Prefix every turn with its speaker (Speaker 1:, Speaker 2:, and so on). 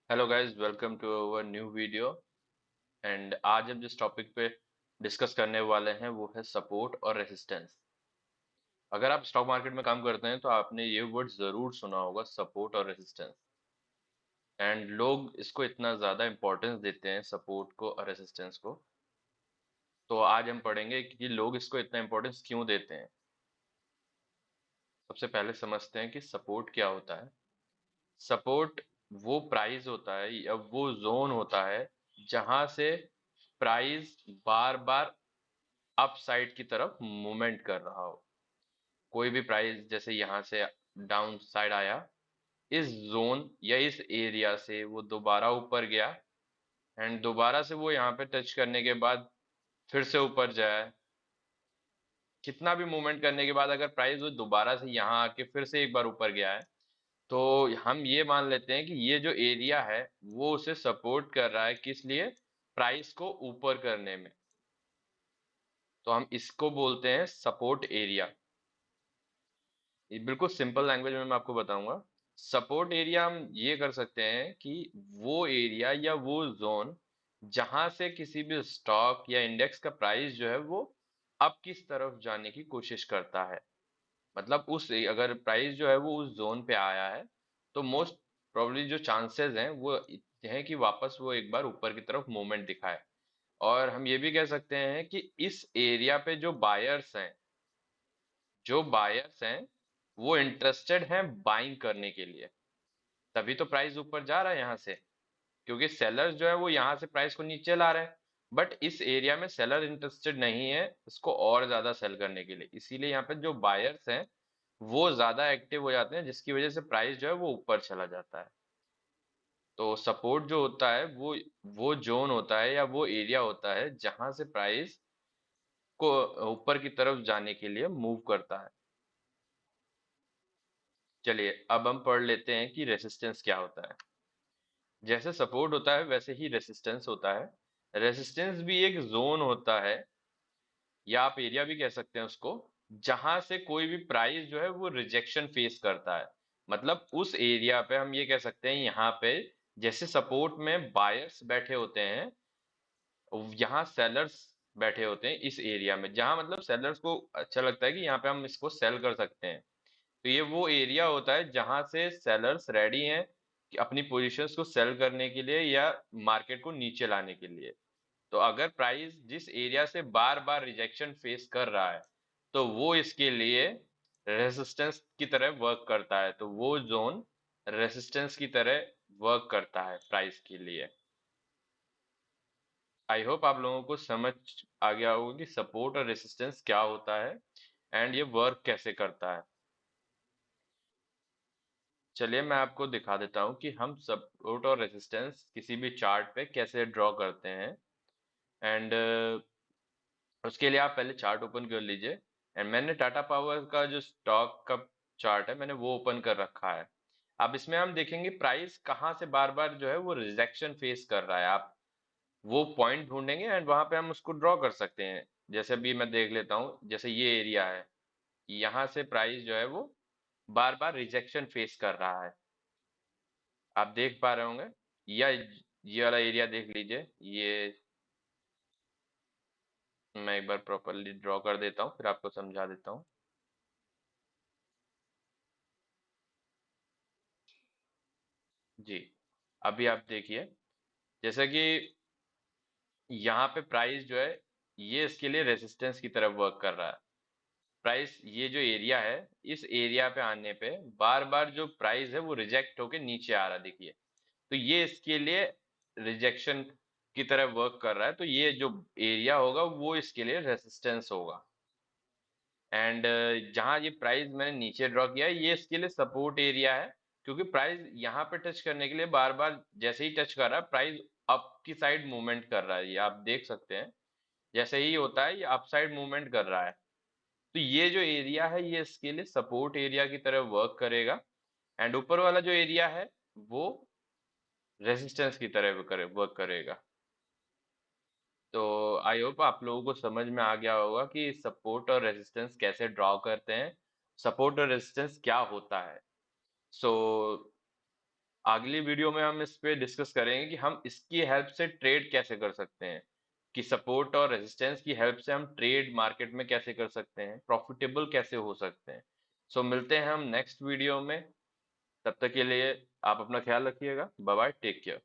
Speaker 1: Hello guys, welcome to our new video. And आज हम जिस टॉपिक पे डिस्कस करने वाले हैं वो है सपोर्ट और रेजिस्टेंस। अगर आप स्टॉक मार्केट में काम करते हैं तो आपने ये वर्ड जरूर सुना होगा, सपोर्ट और रेजिस्टेंस। एंड लोग इसको इतना ज़्यादा इम्पोर्टेंस देते हैं, सपोर्ट को और रेजिस्टेंस को। तो आज हम पढ़ेंगे कि लोग इसको इतना इम्पोर्टेंस क्यों देते हैं। सबसे पहले समझते हैं कि सपोर्ट क्या होता है। सपोर्ट वो प्राइस होता है या वो जोन होता है जहां से प्राइस बार बार अप साइड की तरफ मूवमेंट कर रहा हो। कोई भी प्राइस जैसे यहाँ से डाउन साइड आया, इस जोन या इस एरिया से वो दोबारा ऊपर गया, एंड दोबारा से वो यहाँ पे टच करने के बाद फिर से ऊपर जाए। कितना भी मूवमेंट करने के बाद अगर प्राइस वो दोबारा से यहाँ आके फिर से एक बार ऊपर गया है, तो हम ये मान लेते हैं कि ये जो एरिया है वो उसे सपोर्ट कर रहा है। किस लिए? प्राइस को ऊपर करने में। तो हम इसको बोलते हैं सपोर्ट एरिया। ये बिल्कुल सिंपल लैंग्वेज में मैं आपको बताऊंगा। सपोर्ट एरिया हम ये कर सकते हैं कि वो एरिया या वो जोन जहां से किसी भी स्टॉक या इंडेक्स का प्राइस जो है वो अप किस तरफ जाने की कोशिश करता है। मतलब उस अगर प्राइस जो है वो उस जोन पे आया है, तो मोस्ट प्रोबेबली जो चांसेस हैं वो हैं कि वापस वो एक बार ऊपर की तरफ मूवमेंट दिखाए। और हम ये भी कह सकते हैं कि इस एरिया पे जो बायर्स हैं वो इंटरेस्टेड हैं बाइंग करने के लिए। तभी तो प्राइस ऊपर जा रहा है यहाँ से, क्योंकि सेलर्स जो है वो यहाँ से प्राइस को नीचे ला रहे हैं। बट इस एरिया में सेलर इंटरेस्टेड नहीं है इसको और ज्यादा सेल करने के लिए, इसीलिए यहाँ पे जो बायर्स हैं वो ज्यादा एक्टिव हो जाते हैं, जिसकी वजह से प्राइस जो है वो ऊपर चला जाता है। तो सपोर्ट जो होता है वो जोन होता है या वो एरिया होता है जहां से प्राइस को ऊपर की तरफ जाने के लिए मूव करता है। चलिए अब हम पढ़ लेते हैं कि रेसिस्टेंस क्या होता है। जैसे सपोर्ट होता है वैसे ही रेसिस्टेंस होता है। रेसिस्टेंस भी एक जोन होता है, या आप एरिया भी कह सकते हैं उसको, जहां से कोई भी प्राइस जो है वो रिजेक्शन फेस करता है। मतलब उस एरिया पे हम ये कह सकते हैं, यहाँ पे जैसे सपोर्ट में बायर्स बैठे होते हैं, यहाँ सेलर्स बैठे होते हैं इस एरिया में, जहां मतलब सेलर्स को अच्छा लगता है कि यहाँ पे हम इसको सेल कर सकते हैं। तो ये वो एरिया होता है जहां से सेलर्स रेडी हैं कि अपनी पोजीशंस को सेल करने के लिए या मार्केट को नीचे लाने के लिए। तो अगर प्राइस जिस एरिया से बार बार रिजेक्शन फेस कर रहा है, तो वो इसके लिए रेजिस्टेंस की तरह वर्क करता है। तो वो जोन रेजिस्टेंस की तरह वर्क करता है प्राइस के लिए। आई होप आप लोगों को समझ आ गया होगा कि सपोर्ट और रेजिस्टेंस क्या होता है एंड ये वर्क कैसे करता है। चलिए मैं आपको दिखा देता हूँ कि हम सपोर्ट और रेजिस्टेंस किसी भी चार्ट पे कैसे ड्रॉ करते हैं। एंड उसके लिए आप पहले चार्ट ओपन कर लीजिए। एंड मैंने टाटा पावर का जो स्टॉक का चार्ट है मैंने वो ओपन कर रखा है। अब इसमें हम देखेंगे प्राइस कहाँ से बार बार जो है वो रिजेक्शन फेस कर रहा है। आप वो पॉइंट ढूंढेंगे एंड वहां पे हम उसको ड्रॉ कर सकते हैं। जैसे अभी मैं देख लेता हूँ, जैसे ये एरिया है, यहाँ से प्राइस जो है वो बार बार रिजेक्शन फेस कर रहा है। आप देख पा रहे होंगे, या ये वाला एरिया देख लीजिए। ये मैं एक बार प्रॉपरली ड्रॉ कर देता हूँ फिर आपको समझा देता हूँ। जी, अभी आप देखिए, जैसे कि यहाँ पे प्राइस जो है ये इसके लिए रेजिस्टेंस की तरफ वर्क कर रहा है। प्राइस ये जो एरिया है, इस एरिया पे आने पे बार बार जो प्राइस है वो रिजेक्ट होके नीचे आ रहा है, देखिए। तो ये इसके लिए रिजेक्शन की तरह वर्क कर रहा है, तो ये जो एरिया होगा वो इसके लिए रेजिस्टेंस होगा। एंड जहां ये प्राइस मैंने नीचे ड्रॉ किया है ये इसके लिए सपोर्ट एरिया है, क्योंकि प्राइस यहाँ पे टच करने के लिए बार बार जैसे ही टच कर रहा है प्राइस अप की साइड मूवमेंट कर रहा है। ये आप देख सकते हैं, जैसे ही होता है ये अप साइड मूवमेंट कर रहा है। तो ये जो एरिया है ये इसके लिए सपोर्ट एरिया की तरह वर्क करेगा। एंड ऊपर वाला जो एरिया है वो रेजिस्टेंस की तरह वर्क करेगा। तो आई होप आप लोगों को समझ में आ गया होगा कि सपोर्ट और रेजिस्टेंस कैसे ड्रॉ करते हैं, सपोर्ट और रेजिस्टेंस क्या होता है। सो अगली वीडियो में हम इस पे डिस्कस करेंगे कि हम इसकी हेल्प से ट्रेड कैसे कर सकते हैं, कि सपोर्ट और रेजिस्टेंस की हेल्प से हम ट्रेड मार्केट में कैसे कर सकते हैं, प्रॉफिटेबल कैसे हो सकते हैं। सो मिलते हैं हम नेक्स्ट वीडियो में। तब तक के लिए आप अपना ख्याल रखिएगा। Bye bye, take care.